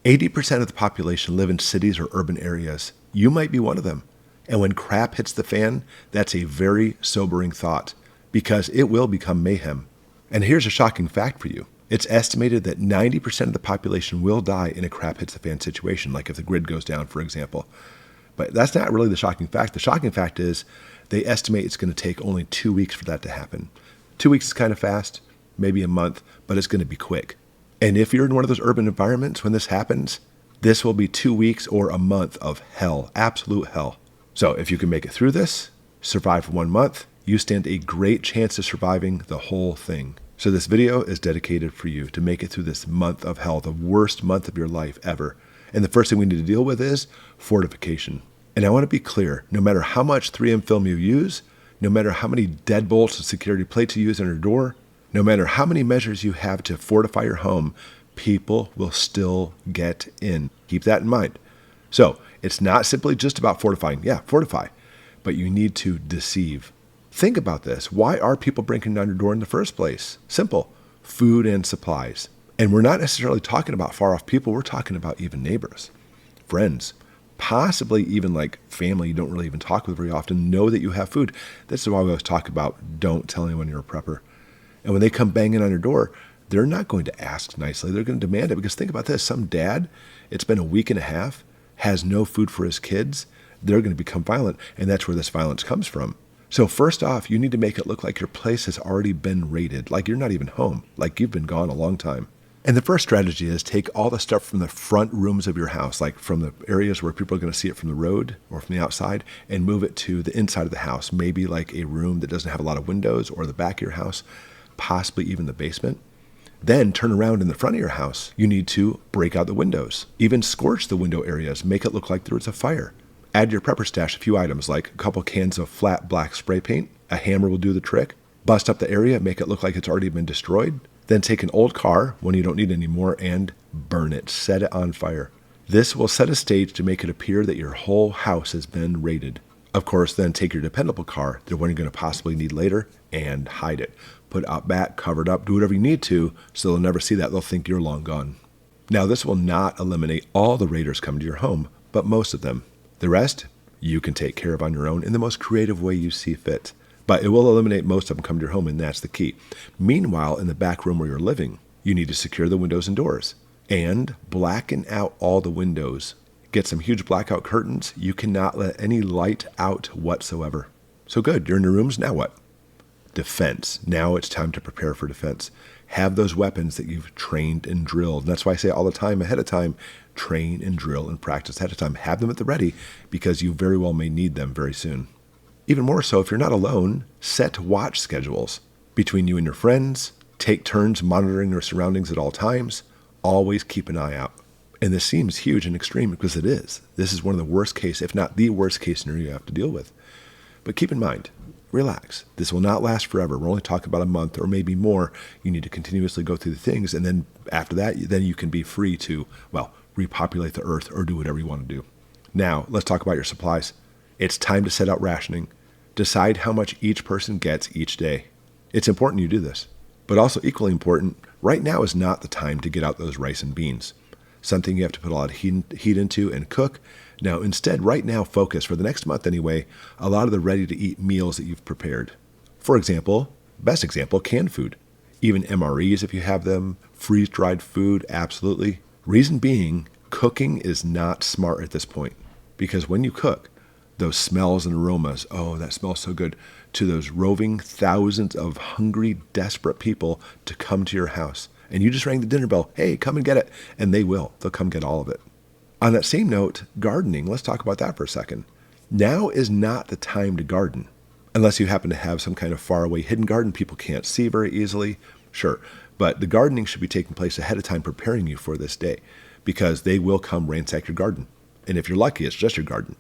80% of the population live in cities or urban areas. You might be one of them. And when crap hits the fan, that's a very sobering thought, because it will become mayhem. And here's a shocking fact for you. It's estimated that 90% of the population will die in a crap hits the fan situation, like if the grid goes down, for example. But that's not really the shocking fact. The shocking fact is they estimate it's going to take only 2 weeks for that to happen. 2 weeks is kind of fast, maybe a month, but it's going to be quick. And if you're in one of those urban environments when this happens, this will be 2 weeks or a month of hell, absolute hell. So if you can make it through this, survive for 1 month, you stand a great chance of surviving the whole thing. So this video is dedicated for you to make it through this month of hell, the worst month of your life ever. And the first thing we need to deal with is fortification. And I want to be clear, no matter how much 3M film you use, no matter how many deadbolts and security plates you use on your door, no matter how many measures you have to fortify your home, people will still get in. Keep that in mind. So it's not simply just about fortifying. Yeah, fortify. But you need to deceive. Think about this. Why are people breaking down your door in the first place? Simple. Food and supplies. And we're not necessarily talking about far off people. We're talking about even neighbors, friends, possibly even like family you don't really even talk with very often, know that you have food. This is why we always talk about don't tell anyone you're a prepper. And when they come banging on your door, they're not going to ask nicely. They're going to demand it, because think about this. Some dad, it's been a week and a half, has no food for his kids. They're going to become violent. And that's where this violence comes from. So first off, you need to make it look like your place has already been raided, like you're not even home, like you've been gone a long time. And the first strategy is take all the stuff from the front rooms of your house, like from the areas where people are going to see it from the road or from the outside, and move it to the inside of the house, maybe like a room that doesn't have a lot of windows, or the back of your house, possibly even the basement. Then turn around in the front of your house. You need to break out the windows, even scorch the window areas, make it look like there was a fire. Add your prepper stash a few items like a couple cans of flat black spray paint. A hammer will do the trick. Bust up the area, make it look like it's already been destroyed. Then take an old car, one you don't need anymore, and burn it. Set it on fire. This will set a stage to make it appear that your whole house has been raided. Of course, then take your dependable car, the one you're going to possibly need later, and hide it. Put it out back, cover it up, do whatever you need to, so they'll never see that. They'll think you're long gone. Now, this will not eliminate all the raiders coming to your home, but most of them. The rest, you can take care of on your own in the most creative way you see fit. But it will eliminate most of them coming to your home, and that's the key. Meanwhile, in the back room where you're living, you need to secure the windows and doors and blacken out all the windows. Get some huge blackout curtains. You cannot let any light out whatsoever. So good, you're in your rooms, now what? Defense. Now it's time to prepare for defense. Have those weapons that you've trained and drilled. And that's why I say all the time, ahead of time, train and drill and practice ahead of time. Have them at the ready, because you very well may need them very soon. Even more so, if you're not alone, set watch schedules between you and your friends. Take turns monitoring your surroundings at all times. Always keep an eye out. And this seems huge and extreme, because it is. This is one of the worst case, if not the worst case scenario you have to deal with. But keep in mind, relax. This will not last forever. We're only talking about a month or maybe more. You need to continuously go through the things. And then after that, then you can be free to, well, repopulate the earth or do whatever you want to do. Now, let's talk about your supplies. It's time to set out rationing. Decide how much each person gets each day. It's important you do this. But also equally important, right now is not the time to get out those rice and beans. Something you have to put a lot of heat into and cook. Now, instead, right now, focus, for the next month anyway, a lot of the ready-to-eat meals that you've prepared. For example, best example, canned food. Even MREs if you have them, freeze-dried food, absolutely. Reason being, cooking is not smart at this point. Because when you cook, those smells and aromas, oh, that smells so good, to those roving thousands of hungry, desperate people to come to your house. And you just rang the dinner bell, hey, come and get it. And they will. They'll come get all of it. On that same note, gardening, let's talk about that for a second. Now is not the time to garden. Unless you happen to have some kind of faraway hidden garden people can't see very easily, sure. But the gardening should be taking place ahead of time, preparing you for this day, because they will come ransack your garden. And if you're lucky, it's just your garden.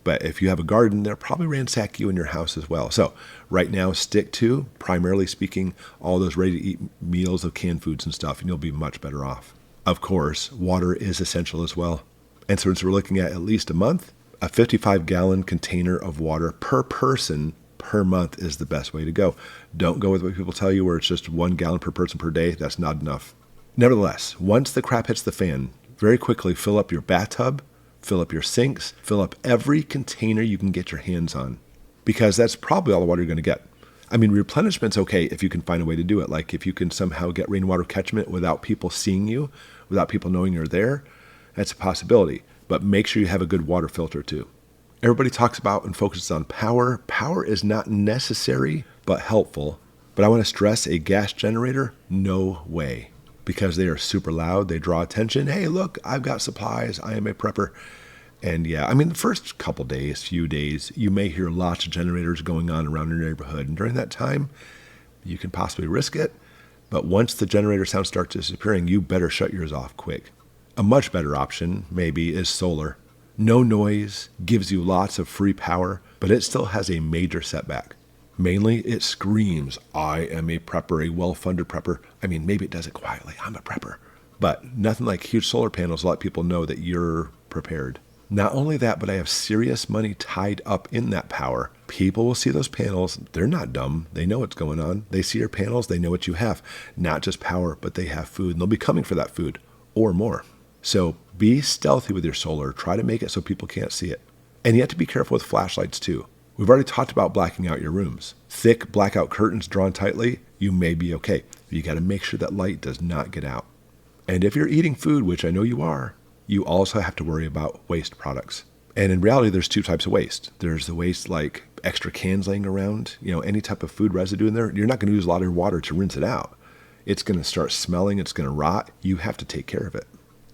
But if you have a garden, they'll probably ransack you in your house as well. So right now, stick to, primarily speaking, all those ready-to-eat meals of canned foods and stuff, and you'll be much better off. Of course, water is essential as well. And since we're looking at least a month, a 55-gallon container of water per person per month is the best way to go. Don't go with what people tell you where it's just 1 gallon per person per day. That's not enough. Nevertheless, once the crap hits the fan, Very quickly fill up your bathtub, fill up your sinks, fill up every container you can get your hands on, because that's probably all the water you're going to get. I mean, replenishment's okay if you can find a way to do it. Like if you can somehow get rainwater catchment without people seeing you, without people knowing you're there, that's a possibility. But make sure you have a good water filter too. Everybody talks about and focuses on power. Power is not necessary, but helpful. But I want to stress a gas generator, no way. Because they are super loud, they draw attention. Hey, look, I've got supplies, I am a prepper. And yeah, I mean, the first couple days, few days, you may hear lots of generators going on around your neighborhood. And during that time, you can possibly risk it. But once the generator sound starts disappearing, you better shut yours off quick. A much better option, maybe, is solar. No noise, gives you lots of free power, but it still has a major setback. Mainly, it screams, I am a prepper, a well-funded prepper. I mean, maybe it does it quietly, I'm a prepper. But nothing like huge solar panels let people know that you're prepared. Not only that, but I have serious money tied up in that power. People will see those panels. They're not dumb. They know what's going on. They see your panels. They know what you have. Not just power, but they have food. And they'll be coming for that food or more. So be stealthy with your solar. Try to make it so people can't see it. And you have to be careful with flashlights too. We've already talked about blacking out your rooms. Thick blackout curtains drawn tightly, you may be okay. You got to make sure that light does not get out. And if you're eating food, which I know you are, you also have to worry about waste products. And in reality, there's two types of waste. There's the waste like extra cans laying around, any type of food residue in there. You're not going to use a lot of your water to rinse it out. It's going to start smelling. It's going to rot. You have to take care of it.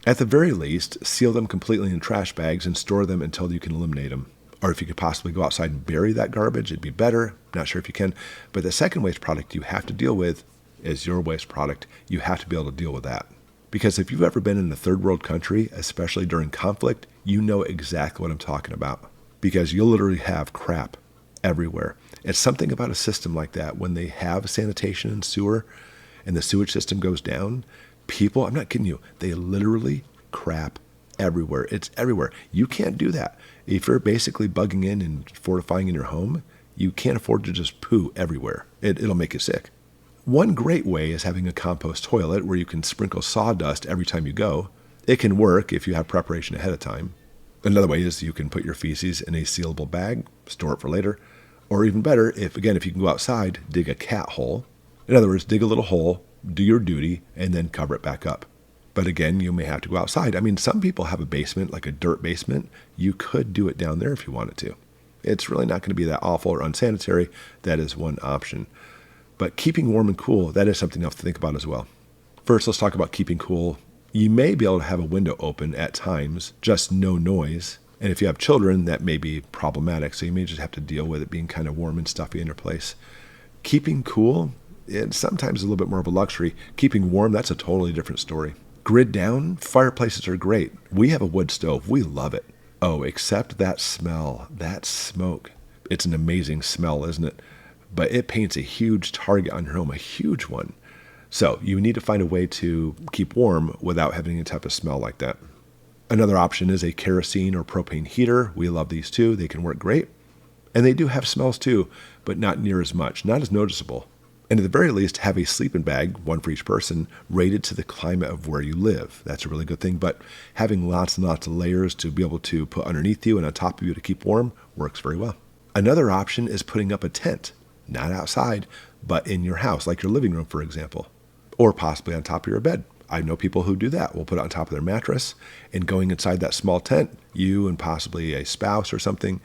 At the very least, seal them completely in trash bags and store them until you can eliminate them. Or if you could possibly go outside and bury that garbage, it'd be better. Not sure if you can. But the second waste product you have to deal with is your waste product. You have to be able to deal with that. Because if you've ever been in a third world country, especially during conflict, you know exactly what I'm talking about. Because you'll literally have crap everywhere. It's something about a system like that. When they have sanitation and sewer and the sewage system goes down, people, I'm not kidding you, they literally crap everywhere. It's everywhere. You can't do that. If you're basically bugging in and fortifying in your home, you can't afford to just poo everywhere. It'll make you sick. One great way is having a compost toilet where you can sprinkle sawdust every time you go. It can work if you have preparation ahead of time. Another way is you can put your feces in a sealable bag, store it for later. Or even better, if you can go outside, dig a cat hole. In other words, dig a little hole, do your duty, and then cover it back up. But again, you may have to go outside. I mean, some people have a basement, like a dirt basement. You could do it down there if you wanted to. It's really not going to be that awful or unsanitary. That is one option. But keeping warm and cool, that is something else to think about as well. First, let's talk about keeping cool. You may be able to have a window open at times, just no noise. And if you have children, that may be problematic. So you may just have to deal with it being kind of warm and stuffy in your place. Keeping cool, it's sometimes a little bit more of a luxury. Keeping warm, that's a totally different story. Grid down, fireplaces are great. We have a wood stove. We love it. Oh, except that smell, that smoke. It's an amazing smell, isn't it? But it paints a huge target on your home, a huge one. So you need to find a way to keep warm without having any type of smell like that. Another option is a kerosene or propane heater. We love these too. They can work great. And they do have smells too, but not near as much, not as noticeable. And at the very least, have a sleeping bag, one for each person, rated to the climate of where you live. That's a really good thing. But having lots and lots of layers to be able to put underneath you and on top of you to keep warm works very well. Another option is putting up a tent. Not outside, but in your house, like your living room, for example, or possibly on top of your bed. I know people who do that. Will put it on top of their mattress, and going inside that small tent, you and possibly a spouse or something,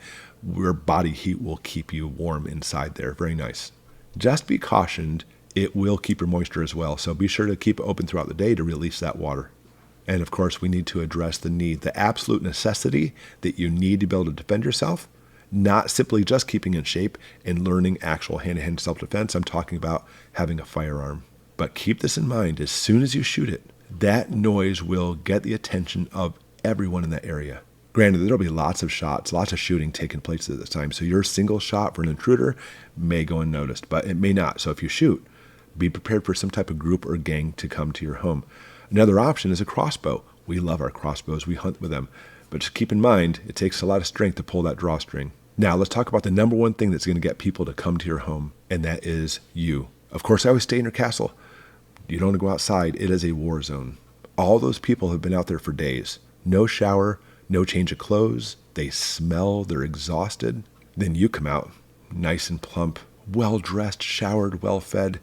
your body heat will keep you warm inside there. Very nice. Just be cautioned, it will keep your moisture as well. So be sure to keep it open throughout the day to release that water. And of course, we need to address the absolute necessity that you need to be able to defend yourself. Not simply just keeping in shape and learning actual hand-to-hand self-defense. I'm talking about having a firearm. But keep this in mind, as soon as you shoot it, that noise will get the attention of everyone in that area. Granted, there'll be lots of shots, lots of shooting taking place at this time. So your single shot for an intruder may go unnoticed, but it may not. So if you shoot, be prepared for some type of group or gang to come to your home. Another option is a crossbow. We love our crossbows. We hunt with them. But just keep in mind, it takes a lot of strength to pull that drawstring. Now, let's talk about the number one thing that's going to get people to come to your home, and that is you. Of course, I always stay in your castle. You don't want to go outside. It is a war zone. All those people have been out there for days. No shower, no change of clothes. They smell, they're exhausted. Then you come out, nice and plump, well-dressed, showered, well-fed.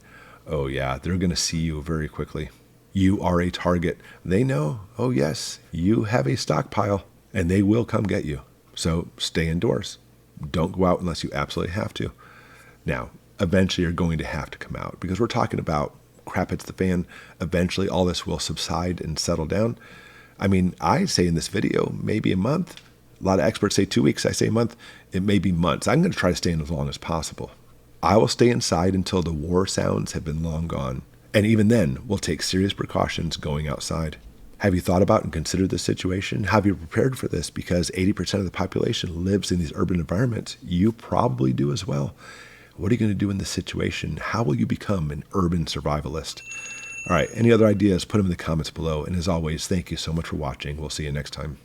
Oh yeah, they're going to see you very quickly. You are a target. They know, oh yes, you have a stockpile, and they will come get you. So stay indoors. Don't go out unless you absolutely have to. Now, eventually you're going to have to come out because we're talking about crap hits the fan. Eventually all this will subside and settle down. I mean, I say in this video, maybe a month. A lot of experts say 2 weeks. I say a month. It may be months. I'm going to try to stay in as long as possible. I will stay inside until the war sounds have been long gone. And even then, we'll take serious precautions going outside. Have you thought about and considered this situation? Have you prepared for this? Because 80% of the population lives in these urban environments. You probably do as well. What are you going to do in this situation? How will you become an urban survivalist? All right, any other ideas, put them in the comments below. And as always, thank you so much for watching. We'll see you next time.